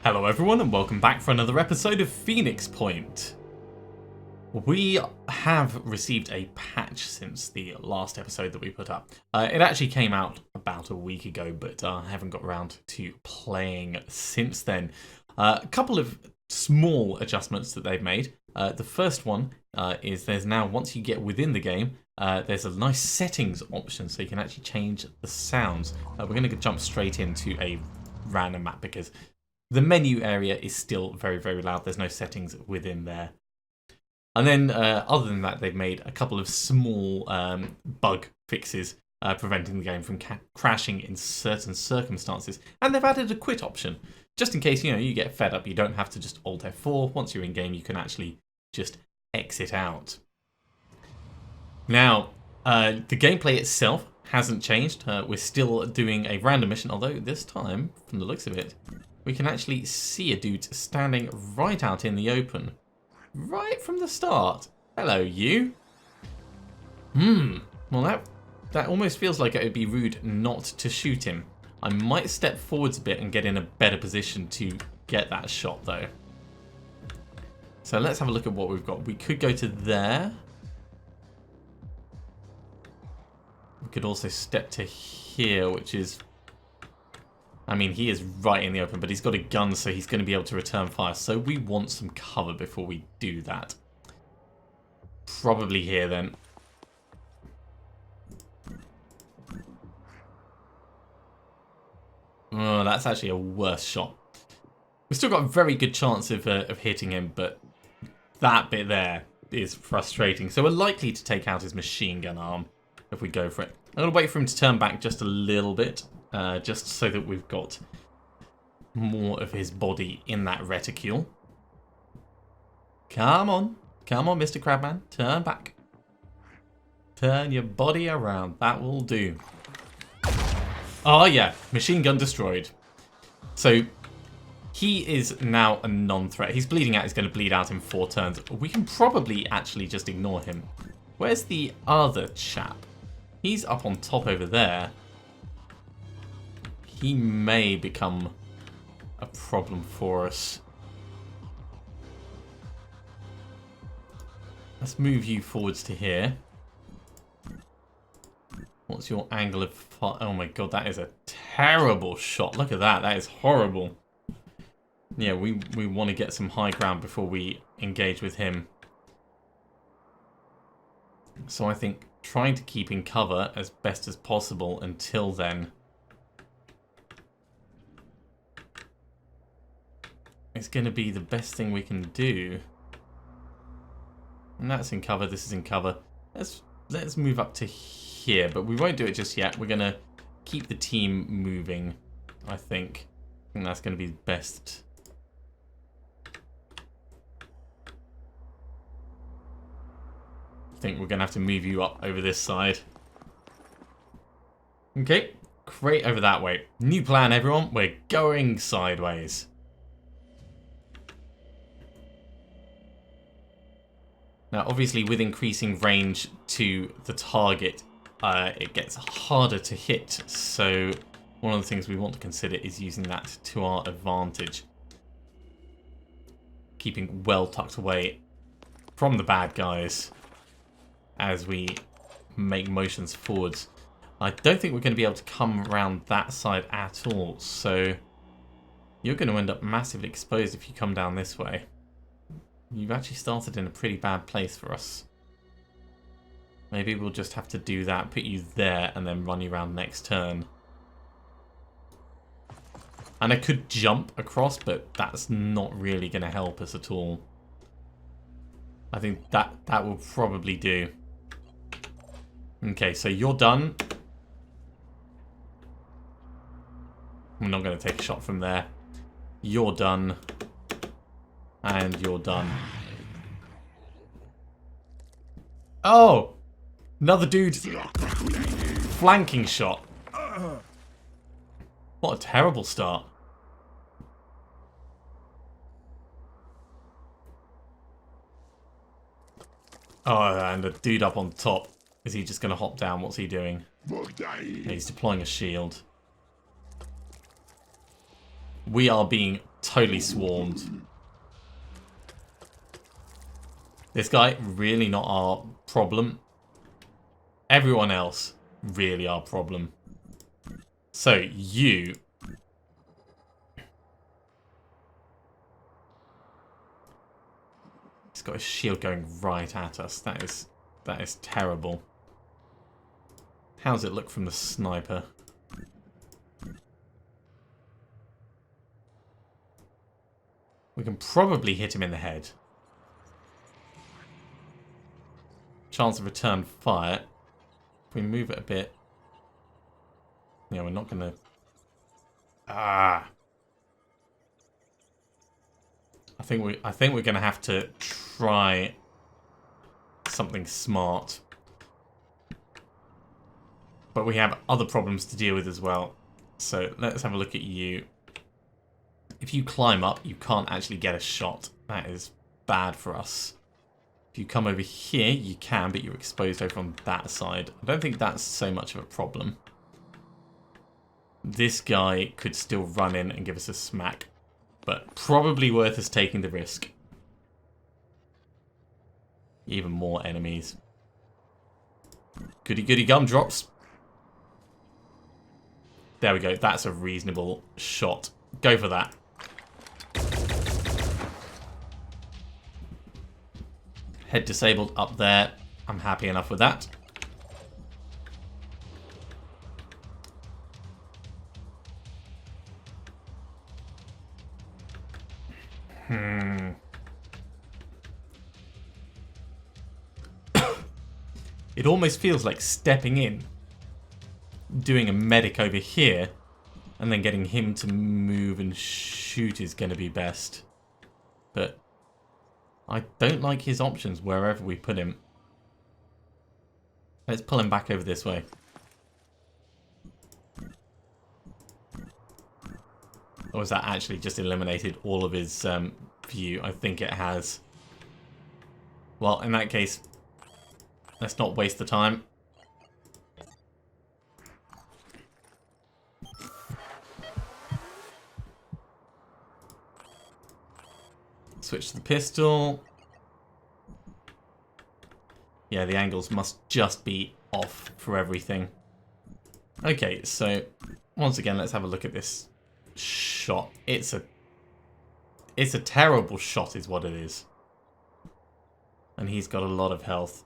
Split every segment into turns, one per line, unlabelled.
Hello everyone and welcome back for another episode of Phoenix Point. We have received a patch since the last episode that we put up. It actually came out about a week ago, but I haven't got around to playing since then. A couple of small adjustments that they've made. The first one is there's now, once you get within the game, there's a nice settings option so you can actually change the sounds. We're going to jump straight into a random map because the menu area is still very, very loud. There's no settings within there. And then, other than that, they've made a couple of small bug fixes preventing the game from crashing in certain circumstances. And they've added a quit option. Just in case, you get fed up, you don't have to just Alt F4. Once you're in game, you can actually just exit out. Now, the gameplay itself hasn't changed. We're still doing a random mission, although this time, from the looks of it, we can actually see a dude standing right out in the open. Right from the start. Hello, you. Well, that almost feels like it would be rude not to shoot him. I might step forwards a bit and get in a better position to get that shot, though. So let's have a look at what we've got. We could go to there. We could also step to here, which is... I mean, he is right in the open, but he's got a gun, so he's going to be able to return fire. So we want some cover before we do that. Probably here, then. Oh, that's actually a worse shot. We've still got a very good chance of hitting him, but that bit there is frustrating. So we're likely to take out his machine gun arm if we go for it. I'm going to wait for him to turn back just a little bit. Just so that we've got more of his body in that reticule. Come on, Mr. Crabman, turn back. Turn your body around, that will do. Oh yeah, machine gun destroyed. So, he is now a non-threat. He's bleeding out, he's going to bleed out in 4 turns. We can probably actually just ignore him. Where's the other chap? He's up on top over there. He may become a problem for us. Let's move you forwards to here. What's your angle of fire? Oh my god, that is a terrible shot. Look at that. That is horrible. Yeah, we want to get some high ground before we engage with him. So I think trying to keep in cover as best as possible until then. It's going to be the best thing we can do. And that's in cover, this is in cover. Let's move up to here, but we won't do it just yet. We're going to keep the team moving, I think. I think that's going to be best. I think we're going to have to move you up over this side. Okay, great over that way. New plan, everyone. We're going sideways. Now, obviously, with increasing range to the target, it gets harder to hit. So, one of the things we want to consider is using that to our advantage. Keeping well tucked away from the bad guys as we make motions forwards. I don't think we're going to be able to come around that side at all. So, you're going to end up massively exposed if you come down this way. You've actually started in a pretty bad place for us. Maybe we'll just have to do that, put you there, and then run you around next turn. And I could jump across, but that's not really going to help us at all. I think that will probably do. Okay, so you're done. I'm not going to take a shot from there. You're done. And you're done. Oh! Another dude. Flanking shot. What a terrible start. Oh, and a dude up on top. Is he just going to hop down? What's he doing? He's deploying a shield. We are being totally swarmed. This guy, really not our problem. Everyone else, really our problem. So, you... He's got his shield going right at us. That is terrible. How does it look from the sniper? We can probably hit him in the head. Chance of return fire. If we move it a bit... Yeah, we're not going to... Ah! I think we're going to have to try something smart. But we have other problems to deal with as well. So let's have a look at you. If you climb up, you can't actually get a shot. That is bad for us. If you come over here, you can, but you're exposed over on that side. I don't think that's so much of a problem. This guy could still run in and give us a smack. But probably worth us taking the risk. Even more enemies. Goody goody gumdrops. There we go. That's a reasonable shot. Go for that. Head disabled up there. I'm happy enough with that. It almost feels like stepping in, doing a medic over here, and then getting him to move and shoot is going to be best. But I don't like his options wherever we put him. Let's pull him back over this way. Or has that actually just eliminated all of his view? I think it has. Well, in that case, let's not waste the time. Switch to the pistol. Yeah, the angles must just be off for everything. Okay, so once again, let's have a look at this shot. It's a terrible shot is what it is. And he's got a lot of health.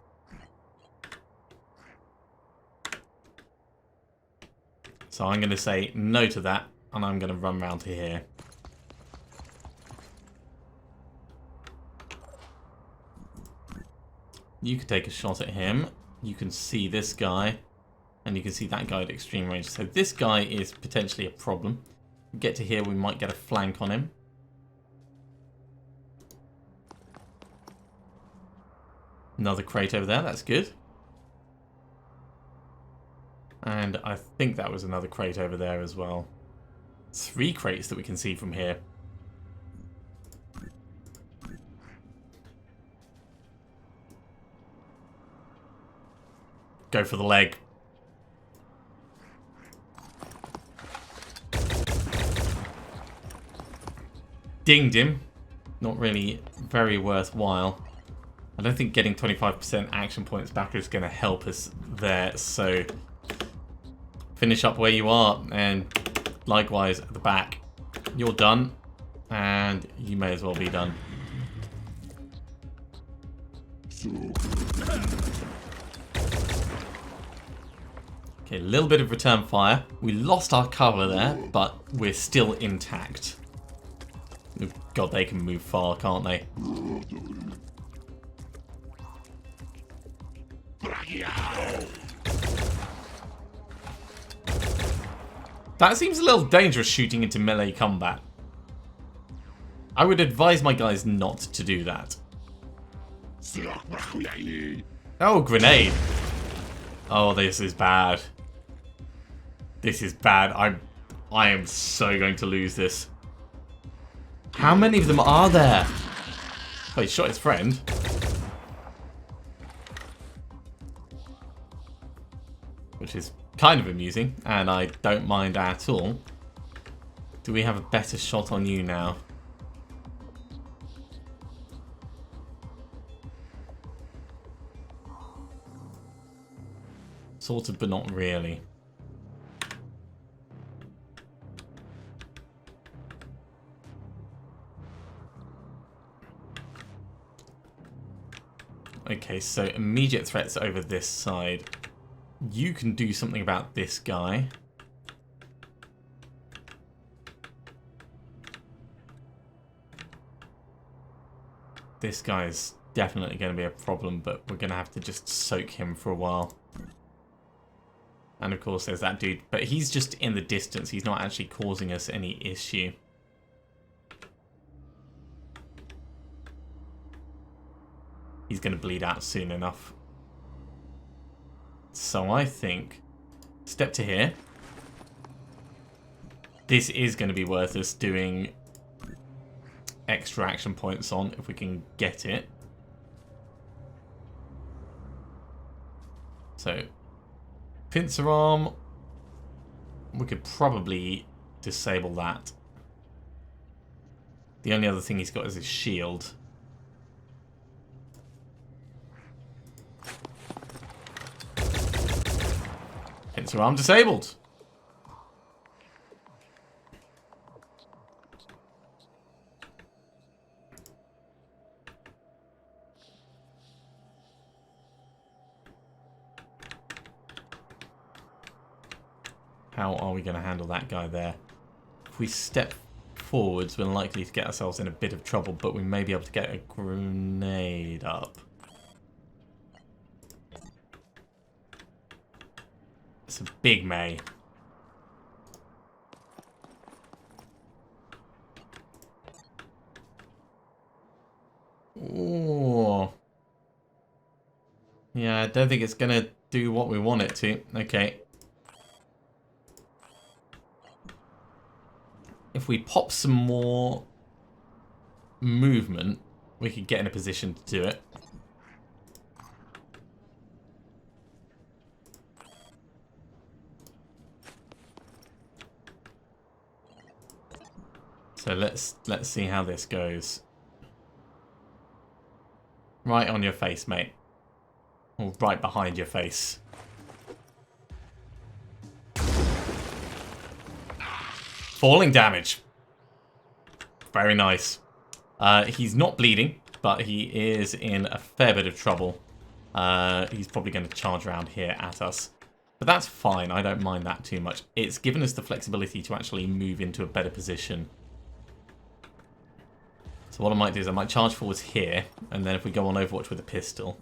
So I'm going to say no to that, and I'm going to run round to here. You can take a shot at him. You can see this guy, and you can see that guy at extreme range. So this guy is potentially a problem. Get to here, we might get a flank on him. Another crate over there, that's good. And I think that was another crate over there as well. 3 crates that we can see from here. Go for the leg. Dinged him. Not really very worthwhile. I don't think getting 25% action points back is going to help us there, so finish up where you are, and likewise at the back. You're done, and you may as well be done. Okay, a little bit of return fire. We lost our cover there, but we're still intact. God, they can move far, can't they? That seems a little dangerous, shooting into melee combat. I would advise my guys not to do that. Oh, grenade. Oh, this is bad. This is bad. I am so going to lose this. How many of them are there? Oh, he shot his friend. Which is kind of amusing, and I don't mind at all. Do we have a better shot on you now? Sort of, but not really. Okay, so immediate threats over this side. You can do something about this guy. This guy is definitely going to be a problem, but we're going to have to just soak him for a while. And of course there's that dude, but he's just in the distance. He's not actually causing us any issue. He's going to bleed out soon enough. So I think, step to here. This is going to be worth us doing extra action points on if we can get it. So, pincer arm. We could probably disable that. The only other thing he's got is his shield. Pincer arm disabled. How are we going to handle that guy there? If we step forwards, we're likely to get ourselves in a bit of trouble, but we may be able to get a grenade up. It's a big May. Ooh. Yeah, I don't think it's going to do what we want it to. Okay. If we pop some more movement, we could get in a position to do it. So let's see how this goes. Right on your face, mate. Or right behind your face. Falling damage. Very nice. He's not bleeding, but he is in a fair bit of trouble. He's probably going to charge around here at us. But that's fine. I don't mind that too much. It's given us the flexibility to actually move into a better position. So what I might do is I might charge forwards here, and then if we go on Overwatch with a pistol.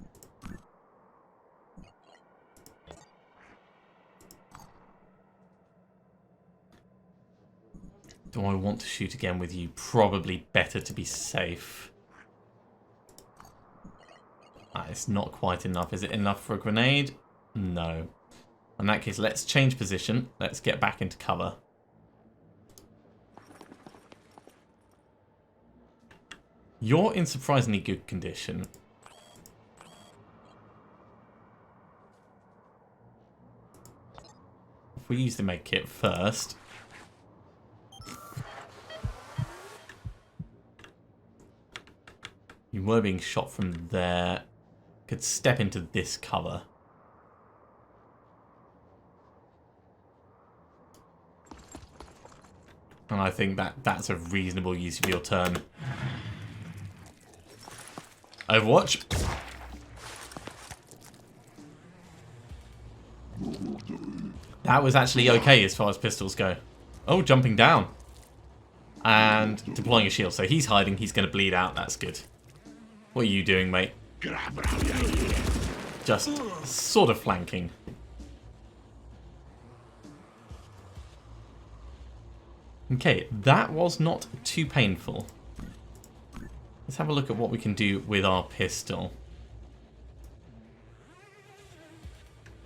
Do I want to shoot again with you? Probably better to be safe. It's not quite enough. Is it enough for a grenade? No. In that case, let's change position. Let's get back into cover. You're in surprisingly good condition. If we use the med kit first. You were being shot from there. Could step into this cover. And I think that's a reasonable use of your turn. Overwatch. That was actually okay as far as pistols go. Oh, jumping down. And deploying a shield. So he's hiding. He's going to bleed out. That's good. What are you doing, mate? Just sort of flanking. Okay, that was not too painful. Let's have a look at what we can do with our pistol.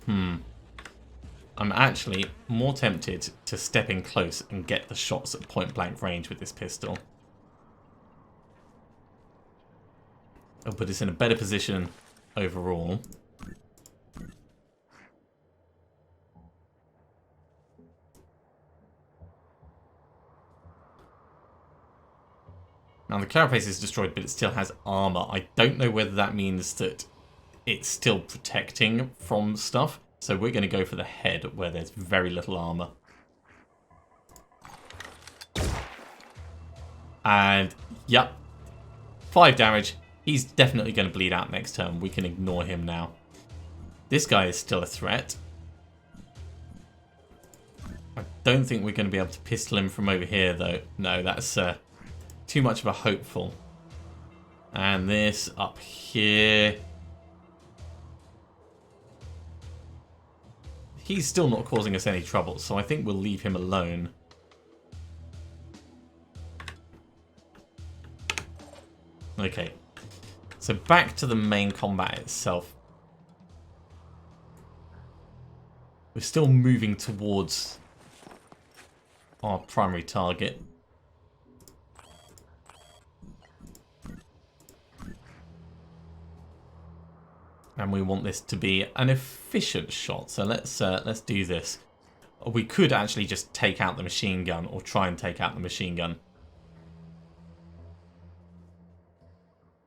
I'm actually more tempted to step in close and get the shots at point blank range with this pistol. It'll put us in a better position overall. Now the carapace is destroyed, but it still has armor. I don't know whether that means that it's still protecting from stuff. So we're going to go for the head where there's very little armor. And, yep, 5 damage. He's definitely going to bleed out next turn. We can ignore him now. This guy is still a threat. I don't think we're going to be able to pistol him from over here, though. No, that's too much of a hopeful. And this up here. He's still not causing us any trouble, so I think we'll leave him alone. Okay, so back to the main combat itself. We're still moving towards our primary target. And we want this to be an efficient shot, so let's do this. We could actually just take out the machine gun, or try and take out the machine gun.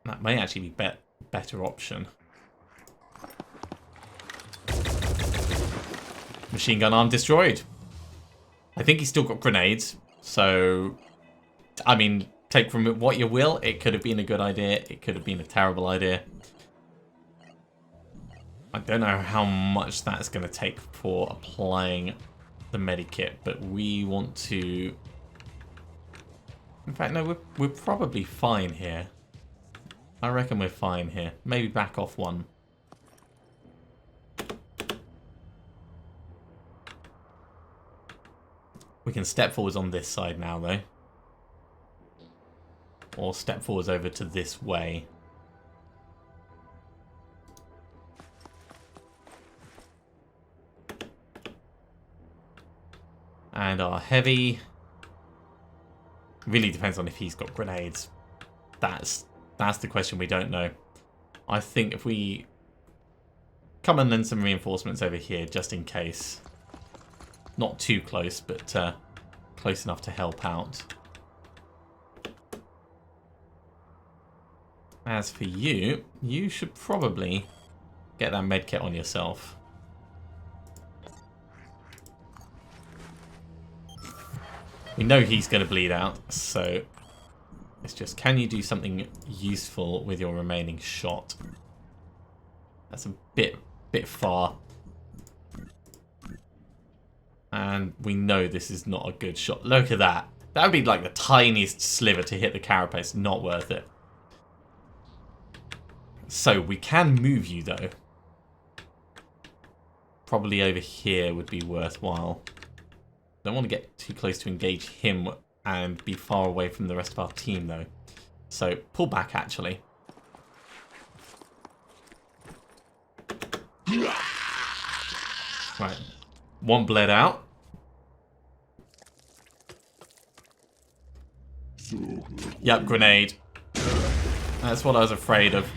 That may actually be better option. Machine gun arm destroyed. I think he's still got grenades, so I mean, take from it what you will. It could have been a good idea. It could have been a terrible idea. I don't know how much that's going to take for applying the medikit, but we want to... In fact, no, we're probably fine here. I reckon we're fine here. Maybe back off one. We can step forwards on this side now, though. Or step forwards over to this way. And our heavy really depends on if he's got grenades. That's the question we don't know. I think if we come and then some reinforcements over here just in case. Not too close, but close enough to help out. As for you, you should probably get that medkit on yourself. We know he's going to bleed out, so it's just, can you do something useful with your remaining shot? That's a bit far. And we know this is not a good shot. Look at that. That would be like the tiniest sliver to hit the carapace. Not worth it. So we can move you, though. Probably over here would be worthwhile. Don't want to get too close to engage him and be far away from the rest of our team, though. So pull back, actually. Right. One bled out. Yep, grenade. That's what I was afraid of.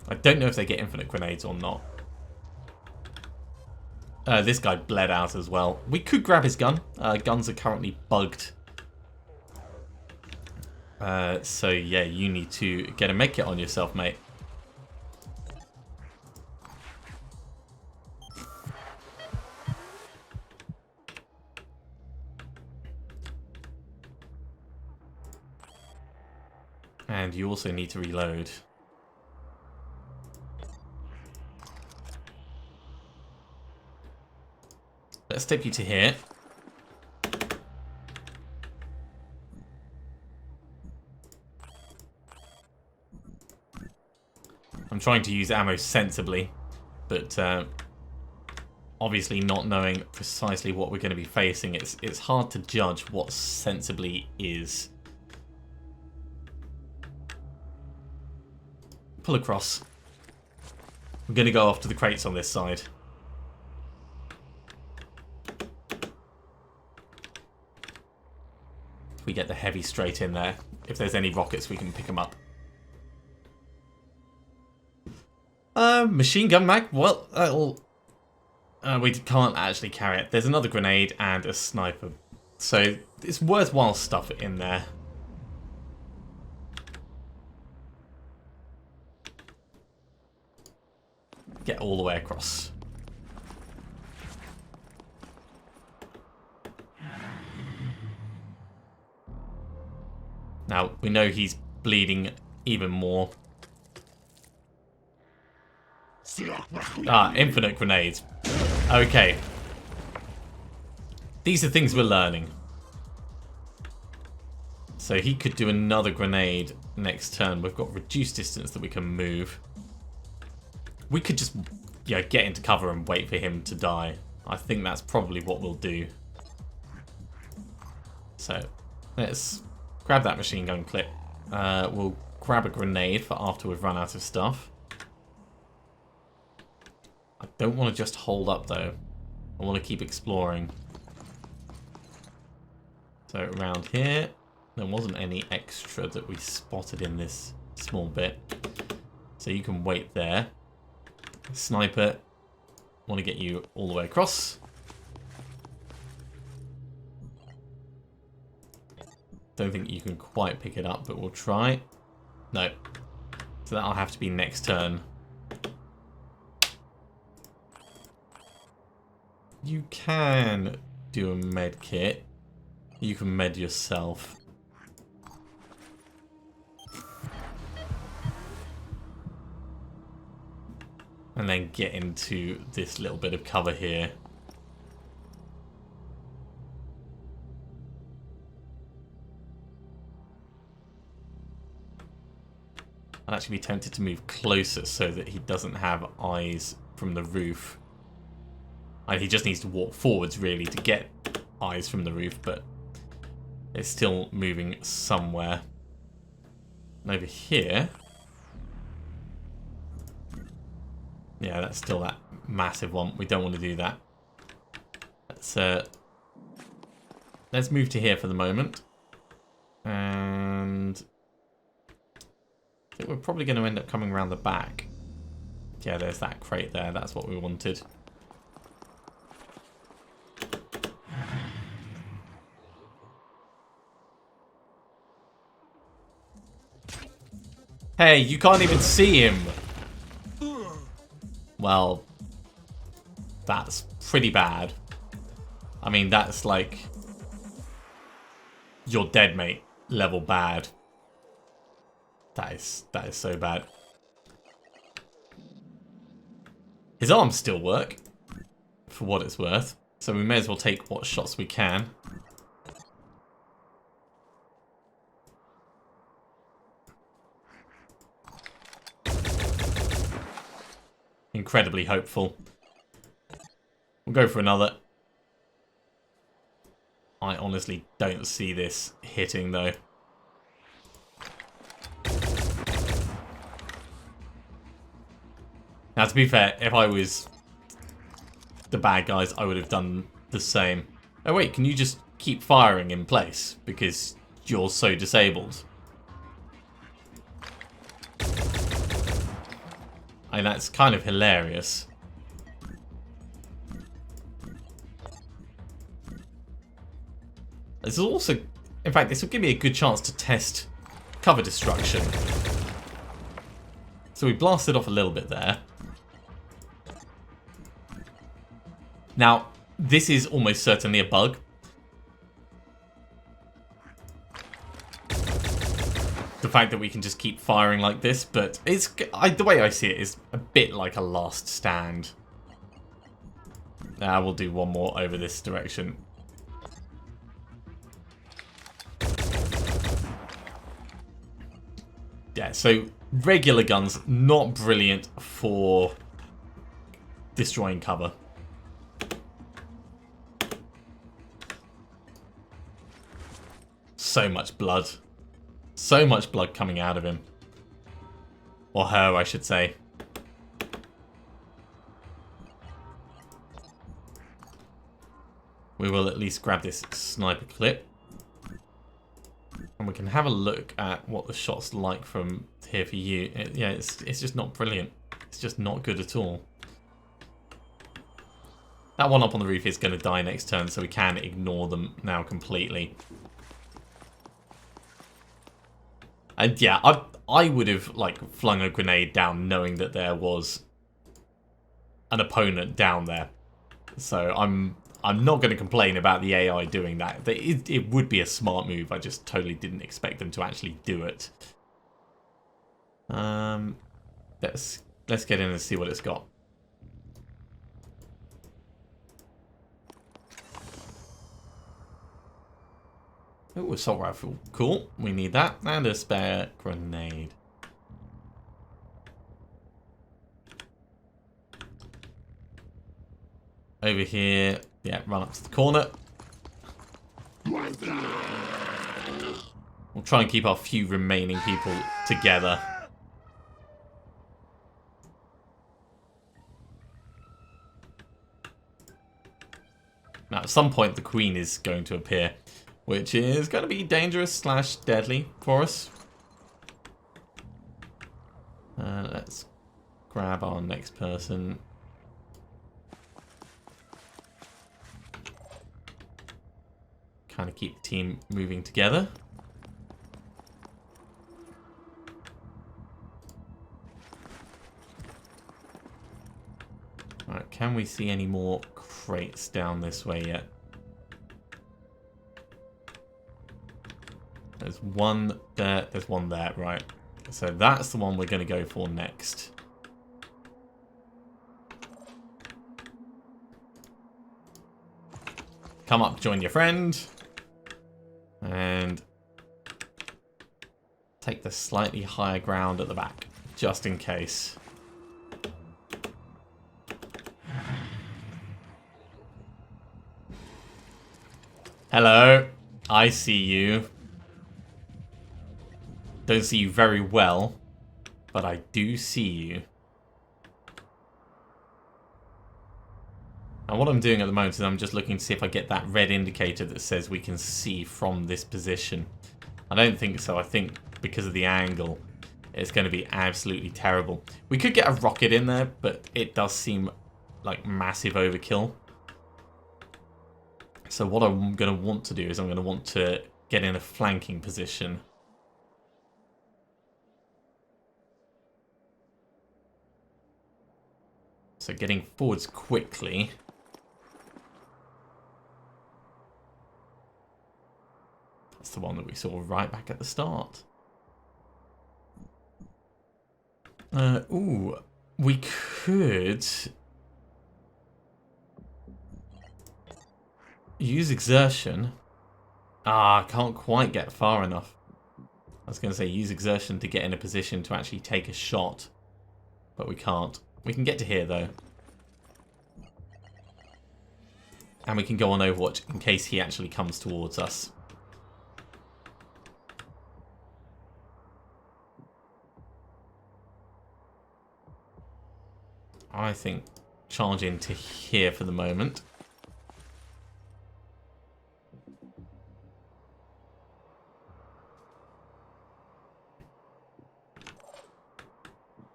I don't know if they get infinite grenades or not. This guy bled out as well. We could grab his gun. Guns are currently bugged. So yeah, you need to get a medkit on yourself, mate. And you also need to reload. Let's take you to here. I'm trying to use ammo sensibly, but obviously not knowing precisely what we're going to be facing, it's hard to judge what sensibly is. Pull across. I'm going to go after the crates on this side. We get the heavy straight in there. If there's any rockets, we can pick them up. Machine gun mag? Well, that'll... we can't actually carry it. There's another grenade and a sniper. So it's worthwhile stuff in there. get all the way across. Now, we know he's bleeding even more. Ah, infinite grenades. Okay. These are things we're learning. So he could do another grenade next turn. We've got reduced distance that we can move. We could just, yeah, get into cover and wait for him to die. I think that's probably what we'll do. So, let's grab that machine gun clip. We'll grab a grenade for after we've run out of stuff. I don't want to just hold up though. I want to keep exploring. So around here, there wasn't any extra that we spotted in this small bit. So you can wait there. Sniper, want to get you all the way across. Don't think you can quite pick it up, but we'll try. No. So that'll have to be next turn. You can do a med kit. You can med yourself. And then get into this little bit of cover here. I'd actually be tempted to move closer so that he doesn't have eyes from the roof. He just needs to walk forwards really to get eyes from the roof, but it's still moving somewhere. And over here, yeah, that's still that massive one. We don't want to do that. Let's move to here for the moment. And I think we're probably going to end up coming around the back. Yeah, there's that crate there. That's what we wanted. Hey, you can't even see him. Well, that's pretty bad. I mean, that's like you're dead, mate level bad. That is so bad. His arms still work, for what it's worth. So we may as well take what shots we can. Incredibly hopeful. We'll go for another. I honestly don't see this hitting though. Now to be fair, if I was the bad guys, I would have done the same. Oh wait, can you just keep firing in place because you're so disabled? I mean, that's kind of hilarious. This is also, in fact, this will give me a good chance to test cover destruction. So we blasted off a little bit there. Now, this is almost certainly a bug. The fact that we can just keep firing like this, but it's the way I see it is a bit like a last stand. Now we'll do one more over this direction. Yeah, so regular guns, not brilliant for destroying cover. So much blood. So much blood coming out of him. Or her, I should say. We will at least grab this sniper clip. And we can have a look at what the shot's like from here for you. Yeah, it's just not brilliant. It's just not good at all. That one up on the roof is going to die next turn, so we can ignore them now completely. And yeah, I would have like flung a grenade down knowing that there was an opponent down there. So I'm not going to complain about the AI doing that. It would be a smart move. I just totally didn't expect them to actually do it. Let's get in and see what it's got. Oh, assault rifle. Cool. We need that. And a spare grenade. Over here. Yeah, run up to the corner. We'll try and keep our few remaining people together. Now, at some point, the Queen is going to appear, which is going to be dangerous / deadly for us. Let's grab our next person. Kind of keep the team moving together. Alright, can we see any more crates down this way yet? There's one there, there's one there, right. So that's the one we're going to go for next. Come up, join your friend. And take the slightly higher ground at the back, just in case. Hello, I see you. Don't see you very well, but I do see you. And what I'm doing at the moment is I'm just looking to see if I get that red indicator that says we can see from this position. I don't think so. I think because of the angle, it's going to be absolutely terrible. We could get a rocket in there, but it does seem like massive overkill. So what I'm going to want to do is I'm going to want to get in a flanking position. So getting forwards quickly. That's the one that we saw right back at the start. Ooh, we could use exertion. Ah, I can't quite get far enough. I was going to say use exertion to get in a position to actually take a shot, but we can't. We can get to here though. And we can go on Overwatch in case he actually comes towards us. I think charge into here for the moment.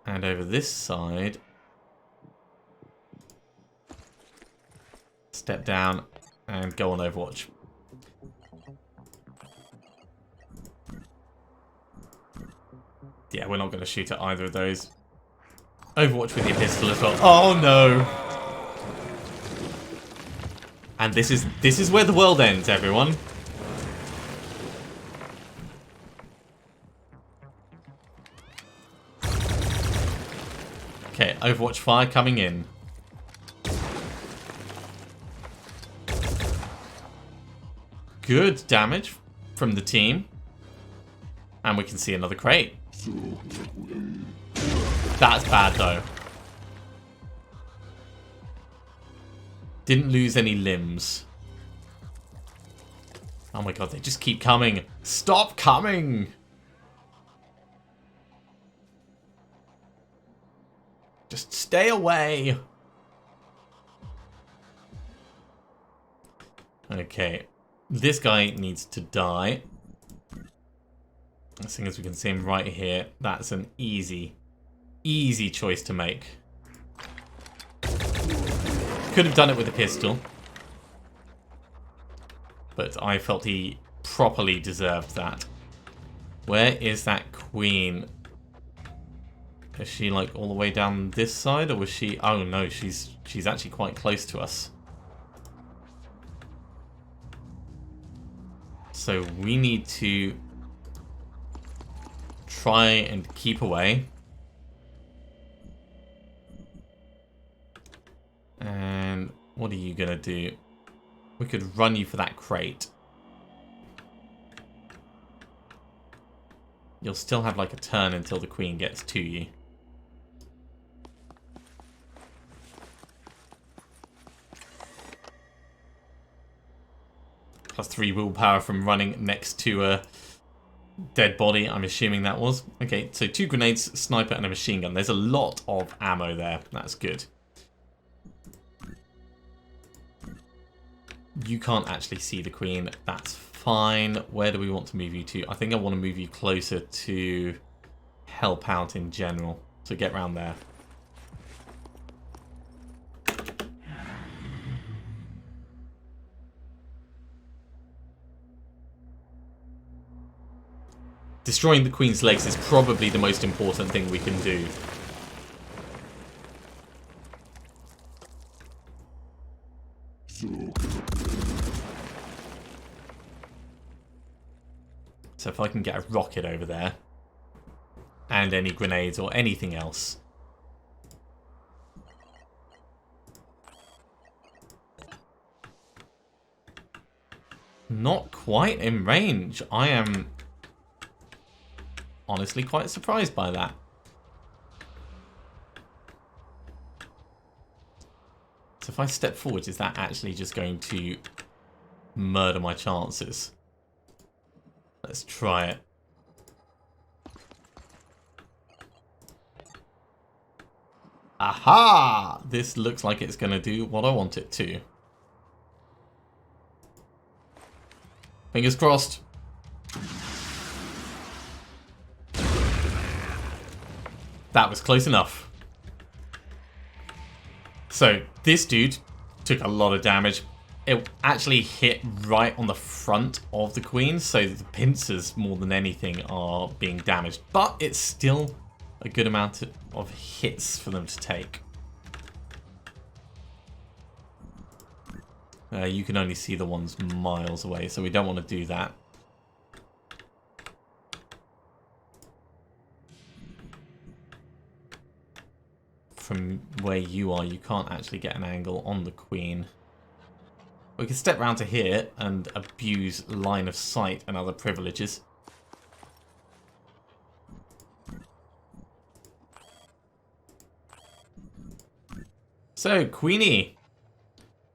And over this side, step down and go on Overwatch. Yeah, we're not going to shoot at either of those. Overwatch with your pistol as well. Oh no! And this is where the world ends, everyone. Okay, Overwatch fire coming in. Good damage from the team. And we can see another crate. That's bad though. Didn't lose any limbs. Oh my god, they just keep coming. Stop coming! Just stay away. Okay. This guy needs to die. As soon as we can see him right here, that's an easy choice to make. Could have done it with a pistol. But I felt he properly deserved that. Where is that queen? Is she like all the way down this side, or was she... Oh no, she's actually quite close to us. So we need to try and keep away. And what are you gonna do? We could run you for that crate. You'll still have like a turn until the queen gets to you. +3 willpower from running next to a dead body, I'm assuming that was. Okay, so 2 grenades, sniper, and a machine gun. There's a lot of ammo there. That's good. You can't actually see the queen. That's fine. Where do we want to move you to? I think I want to move you closer to help out in general. So get round there. Destroying the queen's legs is probably the most important thing we can do. So if I can get a rocket over there, and any grenades or anything else. Not quite in range. I am honestly quite surprised by that. So if I step forward, is that actually just going to murder my chances? Let's try it. Aha! This looks like it's going to do what I want it to. Fingers crossed. That was close enough. So, this dude took a lot of damage. It actually hit right on the front of the queen, so the pincers, more than anything, are being damaged. But it's still a good amount of hits for them to take. You can only see the ones miles away, so we don't want to do that. From where you are, you can't actually get an angle on the queen. We can step round to here and abuse line of sight and other privileges. So, Queenie.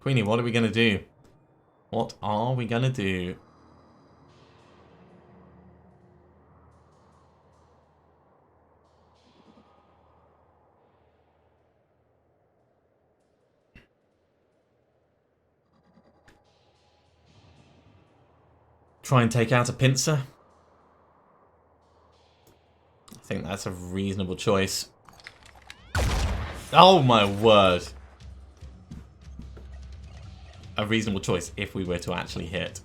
Queenie, what are we going to do? What are we going to do? Try and take out a pincer? I think that's a reasonable choice. Oh my word. A reasonable choice if we were to actually hit.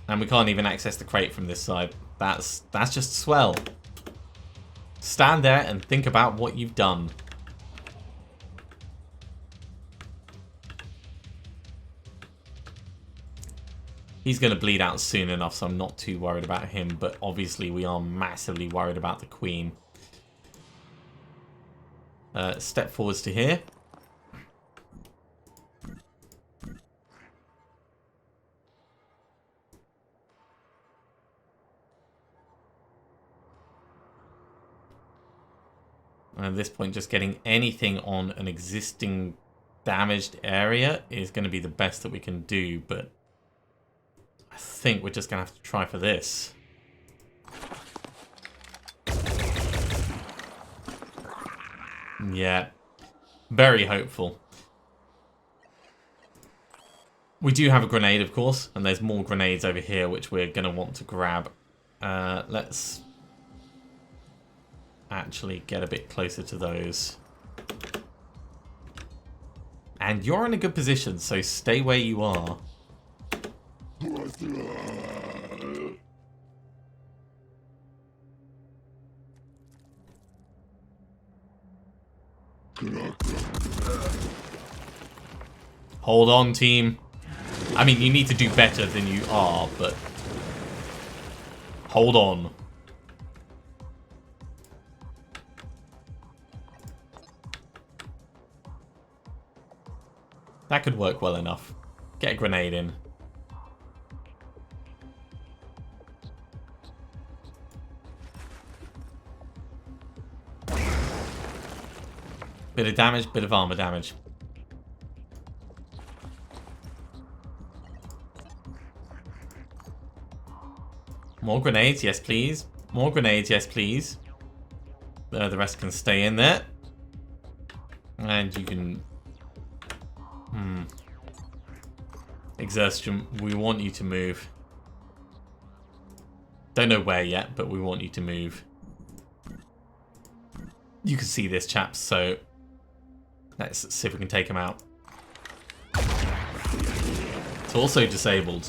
And we can't even access the crate from this side. That's just swell. Stand there and think about what you've done. He's going to bleed out soon enough, so I'm not too worried about him. But obviously we are massively worried about the queen. Step forwards to here. And at this point, just getting anything on an existing damaged area is going to be the best that we can do, but I think we're just going to have to try for this. Yeah, very hopeful. We do have a grenade, of course, and there's more grenades over here which we're going to want to grab. Let's actually get a bit closer to those. And you're in a good position, so stay where you are. Hold on, team. I mean, you need to do better than you are, but... Hold on. That could work well enough. Get a grenade in. Bit of damage, bit of armor damage. More grenades, yes please. More grenades, yes please. The rest can stay in there. And you can... Exertion, we want you to move. Don't know where yet, but we want you to move. You can see this, chaps, so... Let's see if we can take him out. It's also disabled.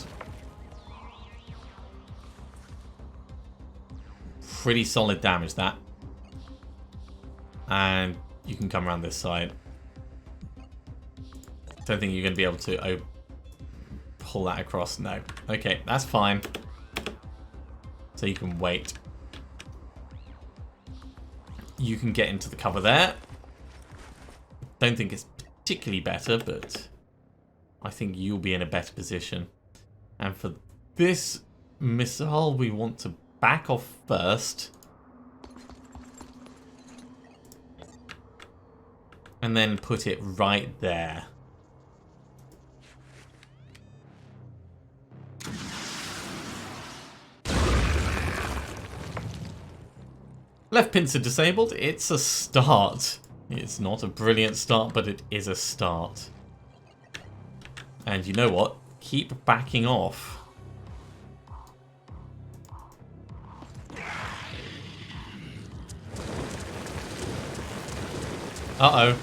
Pretty solid damage, that. And you can come around this side. Don't think you're going to be able to pull that across. No. Okay, that's fine. So you can wait. You can get into the cover there. Don't think it's particularly better, but I think you'll be in a better position. And for this missile, we want to back off first. And then put it right there. Left pincer disabled. It's a start. It's not a brilliant start, but it is a start. And you know what? Keep backing off. Uh-oh.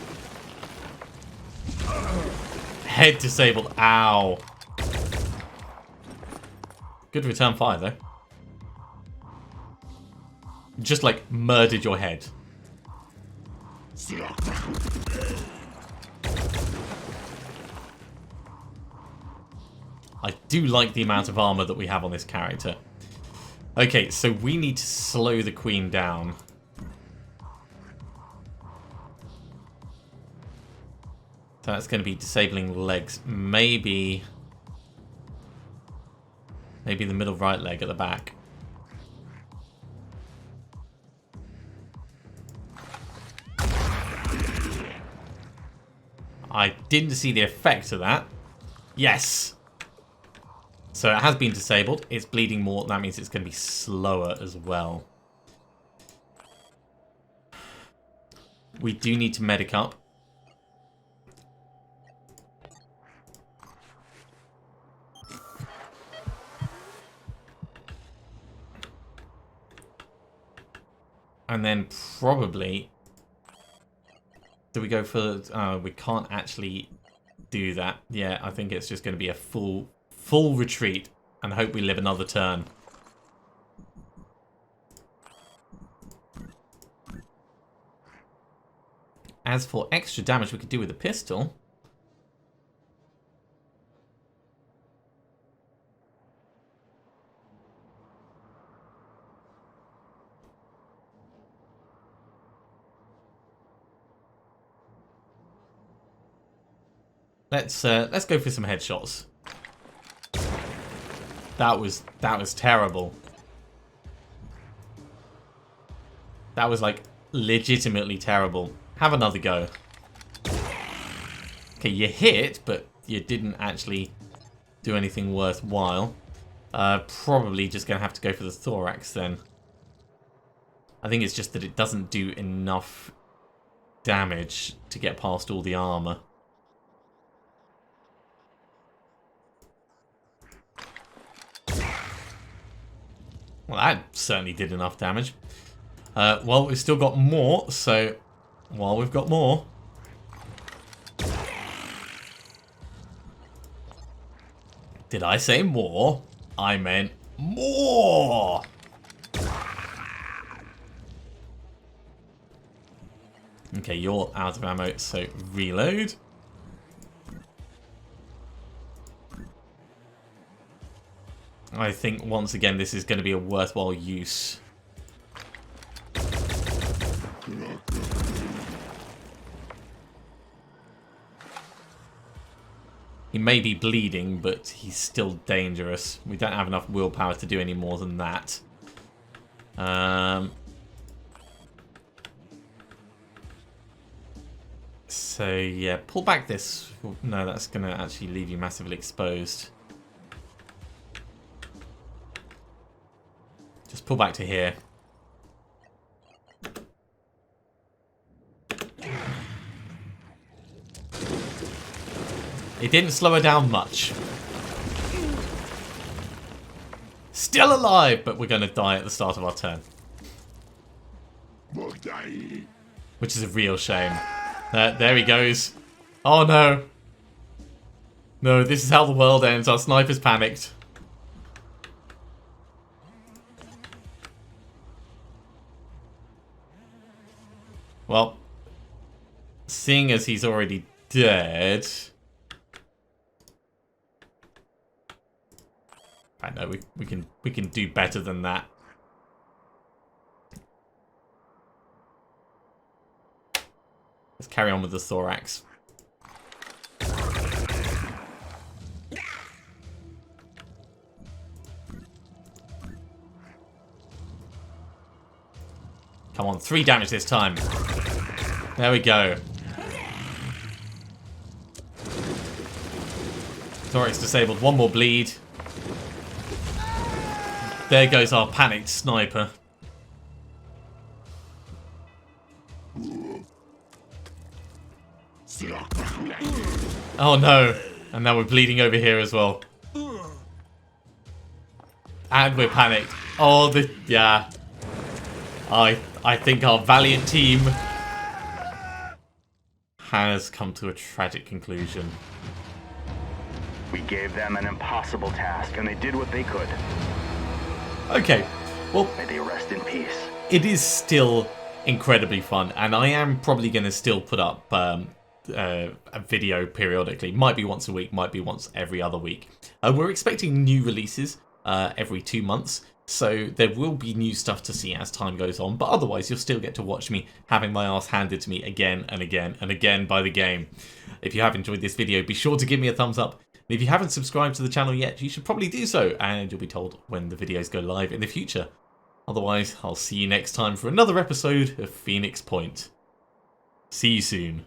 Head disabled. Ow. Good return fire, though. Just, like, murdered your head. I do like the amount of armor that we have on this character. Okay, so we need to slow the queen down. So that's going to be disabling legs. Maybe the middle right leg at the back. I didn't see the effect of that. Yes. So it has been disabled. It's bleeding more. That means it's going to be slower as well. We do need to medic up. And then probably... Do we go for... we can't actually do that. Yeah, I think it's just going to be a full retreat. And hope we live another turn. As for extra damage we could do with a pistol... Let's go for some headshots. That was terrible. That was like legitimately terrible. Have another go. Okay, you hit, but you didn't actually do anything worthwhile. Probably just gonna have to go for the thorax then. I think it's just that it doesn't do enough damage to get past all the armor. Well, that certainly did enough damage. Well, we've still got more, so while we've got more... Did I say more? I meant more! Okay, you're out of ammo, so reload. I think, once again, this is going to be a worthwhile use. He may be bleeding, but he's still dangerous. We don't have enough willpower to do any more than that. So, yeah, pull back this. No, that's going to actually leave you massively exposed. Just pull back to here. It didn't slow her down much. Still alive, but we're going to die at the start of our turn. Which is a real shame. There he goes. Oh no. No, this is how the world ends. Our sniper's panicked. Well, seeing as he's already dead... I know we can do better than that. Let's carry on with the thorax. Come on, 3 damage this time. There we go. Thorax disabled. 1 more bleed. There goes our panicked sniper. Oh no. And now we're bleeding over here as well. And we're panicked. Oh, yeah. I think our valiant team has come to a tragic conclusion.
We gave them an impossible task, and they did what they could.
Okay, well,
may they rest in peace.
It is still incredibly fun, and I am probably going to still put up a video periodically. Might be once a week, might be once every other week. We're expecting new releases every 2 months, so there will be new stuff to see as time goes on, but otherwise you'll still get to watch me having my ass handed to me again and again and again by the game. If you have enjoyed this video, be sure to give me a thumbs up. And if you haven't subscribed to the channel yet, you should probably do so, and you'll be told when the videos go live in the future. Otherwise, I'll see you next time for another episode of Phoenix Point. See you soon.